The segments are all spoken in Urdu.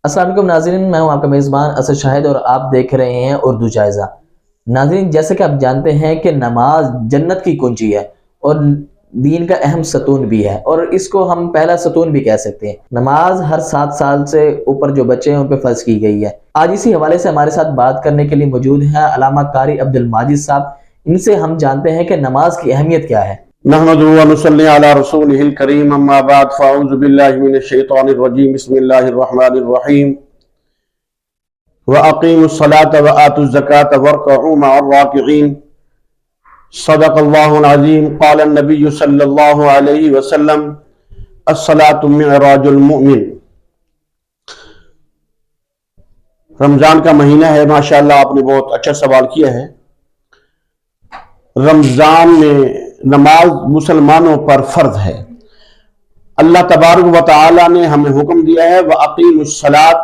السلام علیکم ناظرین، میں ہوں آپ کا میزبان اسد شاہد اور آپ دیکھ رہے ہیں اردو جائزہ۔ ناظرین، جیسے کہ آپ جانتے ہیں کہ نماز جنت کی کنجی ہے اور دین کا اہم ستون بھی ہے، اور اس کو ہم پہلا ستون بھی کہہ سکتے ہیں۔ نماز ہر 7 سال سے اوپر جو بچے ہیں ان پہ فرض کی گئی ہے۔ آج اسی حوالے سے ہمارے ساتھ بات کرنے کے لیے موجود ہیں علامہ قاری عبد الماجد صاحب۔ ان سے ہم جانتے ہیں کہ نماز کی اہمیت کیا ہے۔ نحمدہ و نصلی علی رسولہ الکریم، اما بعد فاعوذ باللہ من الشیطان الرجیم، بسم اللہ الرحمن الرحیم۔ وَأَقِيمُوا الصَّلَاةَ وَآتُوا الزَّكَاةَ وَارْكَعُوا مَعَ الرَّاكِعِينَ۔ صدق اللہ العظیم۔ قال النبی صلی اللہ علیہ وسلم: الصلاۃ معراج المؤمن۔ رمضان کا مہینہ ہے، ماشاءاللہ آپ نے بہت اچھا سوال کیا ہے۔ رمضان میں نماز مسلمانوں پر فرض ہے۔ اللہ تبارک و تعالی نے ہمیں حکم دیا ہے وَأَقِيمُوا الصَّلَاةَ،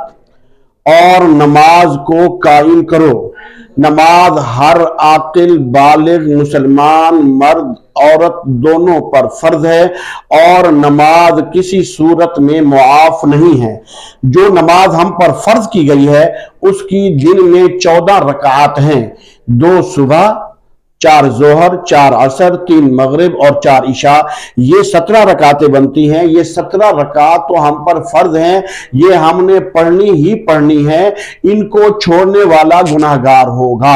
اور نماز کو قائم کرو۔ نماز ہر عاقل بالغ مسلمان مرد عورت دونوں پر فرض ہے، اور نماز کسی صورت میں معاف نہیں ہے۔ جو نماز ہم پر فرض کی گئی ہے اس کی دن میں 14 رکعات ہیں، 2 صبح، 4 ظہر، 4 عصر، 3 مغرب اور 4 عشاء، یہ 17 رکعتیں بنتی ہیں۔ یہ 17 رکعات تو ہم پر فرض ہیں، یہ ہم نے پڑھنی ہی پڑھنی ہے، ان کو چھوڑنے والا گناہگار ہوگا۔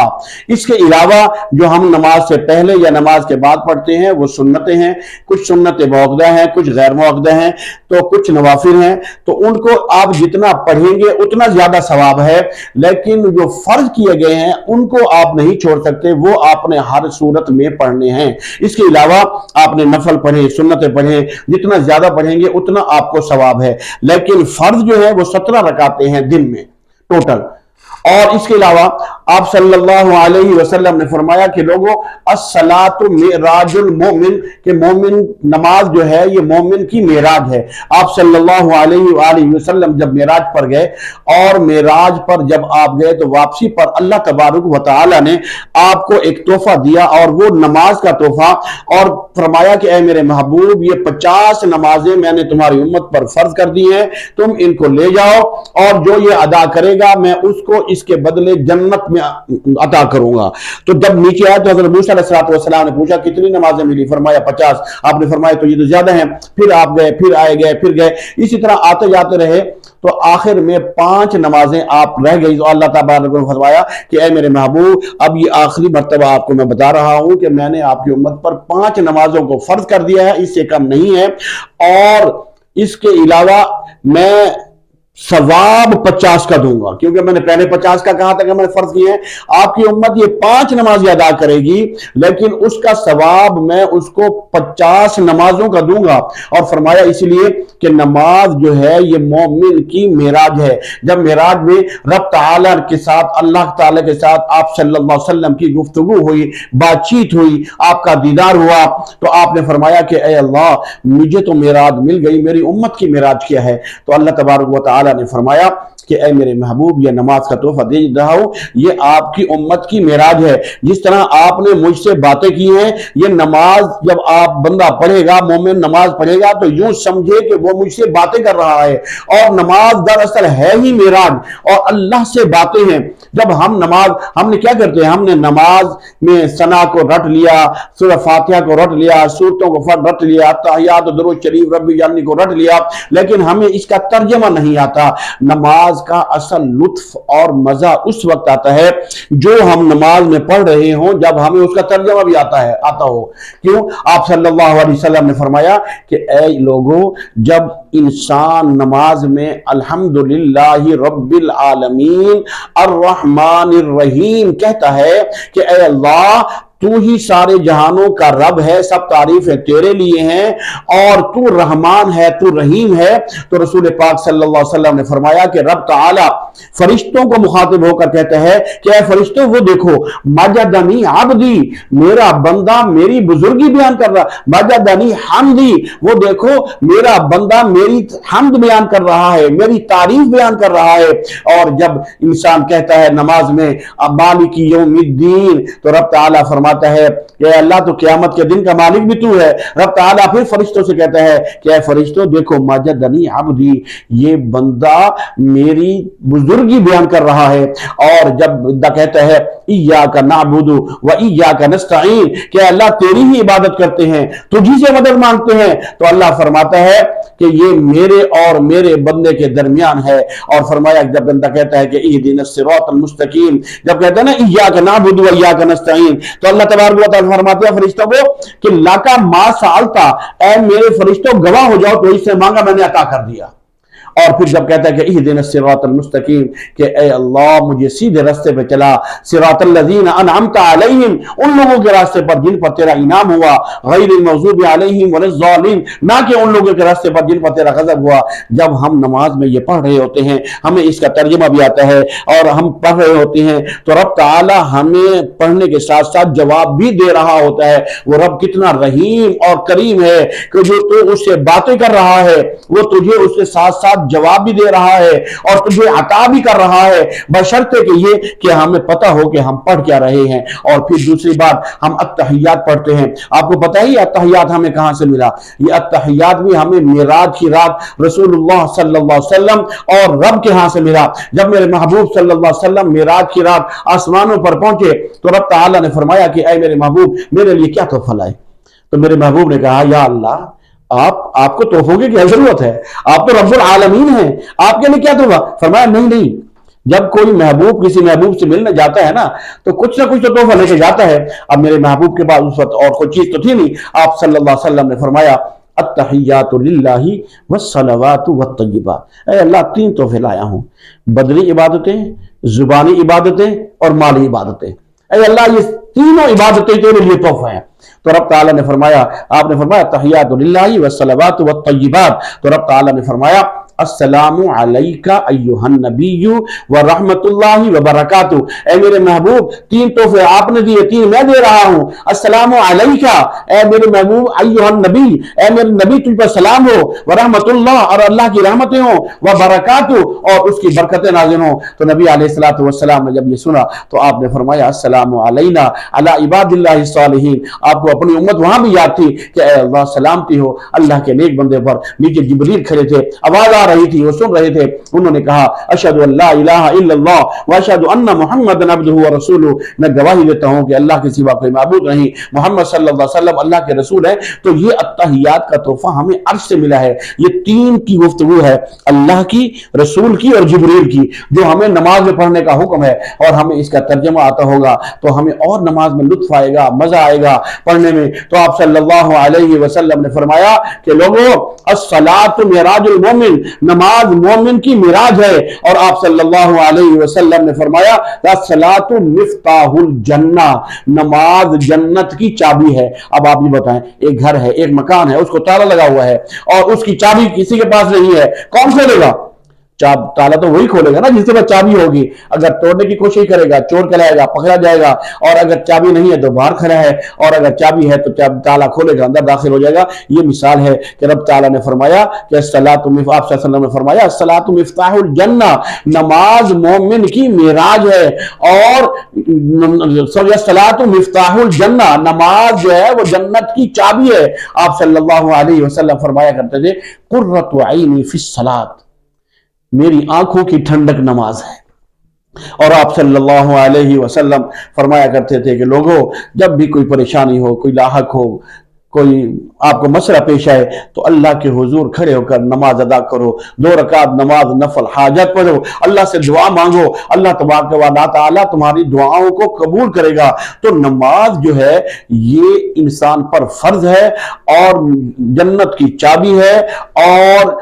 اس کے علاوہ جو ہم نماز سے پہلے یا نماز کے بعد پڑھتے ہیں وہ سنتیں ہیں، کچھ سنتیں موقدہ ہیں، کچھ غیر موقدہ ہیں، تو کچھ نوافل ہیں، تو ان کو آپ جتنا پڑھیں گے اتنا زیادہ ثواب ہے، لیکن جو فرض کیے گئے ہیں ان کو آپ نہیں چھوڑ سکتے، وہ آپ نے ہر صورت میں پڑھنے ہیں۔ اس کے علاوہ آپ نے نفل پڑھیں، سنتیں پڑھیں، جتنا زیادہ پڑھیں گے اتنا آپ کو ثواب ہے، لیکن فرض جو ہے وہ 17 رکعتیں ہیں دن میں ٹوٹل۔ اور اس کے علاوہ آپ صلی اللہ علیہ وسلم نے فرمایا کہ لوگوں، الصلاۃ معراج المومن، کہ مومن نماز جو ہے یہ مومن کی معراج ہے۔ آپ صلی اللہ علیہ وآلہ وسلم جب معراج پر گئے، اور معراج پر جب آپ گئے تو واپسی پر اللہ تبارک و تعالی نے آپ کو ایک تحفہ دیا، اور وہ نماز کا تحفہ، اور فرمایا کہ اے میرے محبوب، یہ 50 نمازیں میں نے تمہاری امت پر فرض کر دی ہیں، تم ان کو لے جاؤ، اور جو یہ ادا کرے گا میں اس کو اس کے بدلے جنت میں عطا کروں گا۔ تو جب نیچے آئے تو حضرت موسیٰ علیہ السلام نے پوچھا کتنی نمازیں ملی؟ فرمایا 50۔ آپ نے فرمایا تو یہ تو زیادہ ہیں۔ پھر آپ گئے، پھر آئے گئے، پھر گئے، اسی طرح آتے جاتے رہے، تو آخر میں 5 نمازیں آپ رہ گئی۔ تو اللہ تعالیٰ نے فرمایا کہ اے میرے محبوب، اب یہ آخری مرتبہ آپ کو میں بتا رہا ہوں کہ میں نے آپ کی امت پر 5 نمازوں کو فرض کر دیا ہے، اس سے کم نہیں ہے، اور اس کے علاوہ میں ثواب 50 کا دوں گا، کیونکہ میں نے پہلے 50 کا کہا تھا کہ میں نے فرض کیے ہیں۔ آپ کی امت یہ 5 نمازیں ادا کرے گی، لیکن اس کا ثواب میں اس کو 50 نمازوں کا دوں گا۔ اور فرمایا اس لیے کہ نماز جو ہے یہ مومن کی معراج ہے۔ جب معراج میں رب تعالیٰ کے ساتھ، اللہ تعالیٰ کے ساتھ آپ صلی اللہ علیہ وسلم کی گفتگو ہوئی، بات چیت ہوئی، آپ کا دیدار ہوا، تو آپ نے فرمایا کہ اے اللہ، مجھے تو معراج مل گئی، میری امت کی معراج کیا ہے؟ تو اللہ تبارک و تعالیٰ نے فرمایا کہ اے میرے محبوب، یہ نماز کا تحفہ دے رہا ہوں، یہ آپ کی امت کی معراج ہے۔ جس طرح آپ نے مجھ سے باتیں کی ہیں، یہ نماز جب آپ بندہ پڑھے گا، مومن نماز پڑھے گا، تو یوں سمجھے کہ وہ مجھ سے باتیں کر رہا ہے، اور نماز دراصل ہے ہی معراج، اور اللہ سے باتیں ہیں۔ جب ہم نے کیا کرتے ہیں؟ ہم نے نماز میں ثنا کو رٹ لیا، سورہ فاتحہ کو رٹ لیا، سورتوں کو رٹ لیا، تحیات و درود شریف ربی جانی کو رٹ لیا، لیکن ہمیں اس کا ترجمہ نہیں آتا۔ نماز کا اصل لطف اور مزہ اس وقت آتا ہے جو ہم نماز میں پڑھ رہے ہوں، جب ہمیں اس کا ترجمہ بھی آتا ہو۔ کیوں؟ آپ صلی اللہ علیہ وسلم نے فرمایا کہ اے لوگوں، جب انسان نماز میں الحمدللہ رب العالمین الرحمن الرحیم کہتا ہے کہ اے اللہ، تو ہی سارے جہانوں کا رب ہے، سب تعریفیں تیرے لیے ہیں، اور تو رحمان ہے، تو رحیم ہے، تو رسول پاک صلی اللہ علیہ وسلم نے فرمایا کہ رب تعالی فرشتوں کو مخاطب ہو کر کہتا ہے کہ اے فرشتوں وہ دیکھو مجدنی عبدی، میرا بندہ میری بزرگی بیان کر رہا، مجدنی حمدی، وہ دیکھو میرا بندہ میری حمد بیان کر رہا ہے، میری تعریف بیان کر رہا ہے۔ اور جب انسان کہتا ہے نماز میں مالک یوم الدین، تو رب تعالیٰ فرماتا ہے کہ اللہ تو قیامت کے دن کا مالک بھی تو ہے۔ رب تعالیٰ پھر فرشتوں سے کہتا ہے کہ اے فرشتوں دیکھو مجدنی عبدی، یہ بندہ میری بزرگی بیان کر رہا ہے۔ اور جب بندہ کہتا ہے ایاک نعبد و ایاک نستعین، کہ اللہ تیری ہی عبادت کرتے ہیں، تجھی سے مدد مانگتے ہیں، تو اللہ فرماتا ہے کہ یہ میرے اور میرے بندے کے درمیان ہے۔ اور فرمایا جب بندہ کہتا ہے کہ اہدنا الصراط المستقیم، جب کہتا ہے نا ایاک نعبد و ایاک نستعین، تو اللہ تبارک و تعالیٰ فرماتے ہیں فرشتوں کو کہ لاکا ما سالتا، اے میرے فرشتوں گواہ ہو جاؤ تو اس سے مانگا میں نے عطا کر دیا۔ اور پھر جب کہتا ہے کہ اہدنا الصراط المستقیم، کہ اے اللہ مجھے سیدھے راستے پہ چلا، صراط الذین انعمت علیہم، ان لوگوں کے راستے پر جن پر تیرا انعام ہوا، غیر المغضوب علیہم ولا الضالین، نہ کہ ان لوگوں کے راستے پر جن پر تیرا غضب ہوا۔ جب ہم نماز میں یہ پڑھ رہے ہوتے ہیں، ہمیں اس کا ترجمہ بھی آتا ہے اور ہم پڑھ رہے ہوتے ہیں، تو رب تعالی ہمیں پڑھنے کے ساتھ ساتھ جواب بھی دے رہا ہوتا ہے۔ وہ رب کتنا رحیم اور کریم ہے کہ جو تو اس سے باتیں کر رہا ہے، وہ تجھے اس کے ساتھ ساتھ جواب بھی دے رہا ہے اور تجھے عطا بھی کر رہا ہے، بشرطے کہ یہ کہ ہمیں پتہ ہو کہ ہم پڑھ کیا رہے ہیں۔ اور پھر دوسری بات، ہم التحیات پڑھتے ہیں۔ آپ کو پتہ ہے التحیات ہمیں کہاں سے ملا؟ یہ التحیات بھی ہمیں معراج کی رات رسول اللہ صلی اللہ علیہ وسلم اور رب کے ہاں سے ملا۔ جب میرے محبوب صلی اللہ علیہ وسلم معراج کی رات آسمانوں پر پہنچے تو رب تعالیٰ نے فرمایا کہ اے میرے محبوب میرے لیے کیا تحفہ لائے؟ تو میرے محبوب نے کہا یا اللہ آپ کو تحفوں کی کیا ضرورت ہے؟ آپ تو رب العالمین ہیں، آپ کے لیے کیا تحفہ؟ فرمایا نہیں، جب کوئی محبوب کسی محبوب سے ملنے جاتا ہے نا تو کچھ نہ کچھ تو تحفہ لے کے جاتا ہے۔ اب میرے محبوب کے پاس اس وقت اور کوئی چیز تو تھی نہیں۔ آپ صلی اللہ علیہ وسلم نے فرمایا التحیات للہ والصلوات والطیبات، اے اللہ 3 تحفے لایا ہوں، بدنی عبادتیں، زبانی عبادتیں اور مالی عبادتیں۔ اے اللہ یہ تینوں عبادتیں تیرے لیے تحفہ ہیں۔ تو رب تعالیٰ نے فرمایا، آپ نے فرمایا تحیات للہ والصلوات والطیبات، تو رب تعالیٰ نے فرمایا السلام علیکہ ایہا النبی ورحمت اللہ وبرکاتہ، اے میرے محبوب 3 تحفے آپ نے دیے، 3 میں دے رہا ہوں۔ السلام علیکہ، اے میرے محبوب، ایہا النبی، اے میرے نبی تجھ پر سلام ہو، ورحمت اللہ، اور اللہ کی رحمتیں ہوں، وبرکاتہ، اور اس کی برکتیں نازل ہوں۔ تو نبی علیہ الصلوۃ والسلام نے جب یہ سنا تو آپ نے فرمایا السلام علینا علی عباد اللہ الصالحین۔ آپ کو اپنی امت وہاں بھی یاد تھی کہ اے اللہ سلامتی ہو اللہ کے نیک بندے پر۔ نیچے جبریل کھڑے تھے، آواز آ رہی تھی، وہ سن رہے تھے، انہوں نے کہا اشہد ان لا الہ الا اللہ واشہد ان محمدا عبدہ ورسولہ، میں گواہی دیتا ہوں کہ اللہ کے سوا کوئی معبود نہیں، محمد صلی اللہ علیہ وسلم اللہ کے رسول ہے۔ تو یہ التحیات کا تحفہ ہمیں عرش سے ملا ہے۔ یہ 3 کی گفتگو ہے، اللہ کی، رسول کی اور جبریل کی، جو ہمیں نماز میں پڑھنے کا حکم ہے، اور ہمیں اس کا ترجمہ آتا ہوگا تو ہمیں اور نماز میں لطف آئے گا، مزہ آئے گا پڑھنے میں۔ تو آپ صلی اللہ علیہ وسلم نے فرمایا کہ لوگوں الصلاۃ معراج المومن، نماز مومن کی معراج ہے۔ اور آپ صلی اللہ علیہ وسلم نے فرمایا الصلاۃ مفتاح الجنہ، نماز جنت کی چابی ہے۔ اب آپ یہ بتائیں، ایک گھر ہے، ایک مکان ہے، اس کو تالا لگا ہوا ہے اور اس کی چابی کسی کے پاس نہیں ہے، کون کھولے گا؟ تالا تو وہی کھولے گا نا جس کے پاس چابی ہوگی۔ اگر توڑنے کی کوشش کرے گا چور کہلائے گا، پکڑا جائے گا، اور اگر چابی نہیں ہے تو باہر کھڑا ہے، اور اگر چابی ہے تو تالا کھولے گا اندر داخل ہو جائے گا۔ یہ مثال ہے کہ رب تعالیٰ نے فرمایا کہ آپ صلی اللہ علیہ وسلم نے فرمایا الصلاۃ مفتاح الجنہ، نماز مومن کی معراج ہے، اور الصلاۃ مفتاح الجنہ، نماز جو ہے وہ جنت کی چابی ہے۔ آپ صلی اللہ علیہ وسلم فرمایا کرتے تھے قرۃ عینی فی الصلاۃ، میری آنکھوں کی ٹھنڈک نماز ہے۔ اور آپ صلی اللہ علیہ وسلم فرمایا کرتے تھے کہ لوگوں جب بھی کوئی پریشانی ہو، کوئی لاحق ہو، کوئی آپ کو مسئلہ پیش آئے تو اللہ کے حضور کھڑے ہو کر نماز ادا کرو، 2 رکعت نماز نفل حاجت پڑھو، اللہ سے دعا مانگو، اللہ تبارک و تعالیٰ تمہاری دعاؤں کو قبول کرے گا۔ تو نماز جو ہے یہ انسان پر فرض ہے اور جنت کی چابی ہے، اور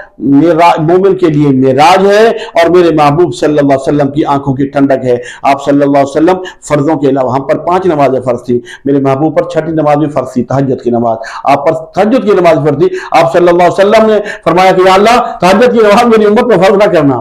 مومن کے لیے معراج ہے، اور میرے محبوب صلی اللہ علیہ وسلم کی آنکھوں کی ٹھنڈک ہے۔ آپ صلی اللہ علیہ وسلم فرضوں کے علاوہ، ہم پر 5 نمازیں فرض تھی، میرے محبوب پر 6ٹھی نماز بھی فرض تھی، تہجد کی نماز، آپ پر تہجد کی نماز فرض تھی۔ آپ صلی اللہ علیہ وسلم نے فرمایا کہ یا اللہ تہجد کی نماز میری امت پر فرض نہ کرنا،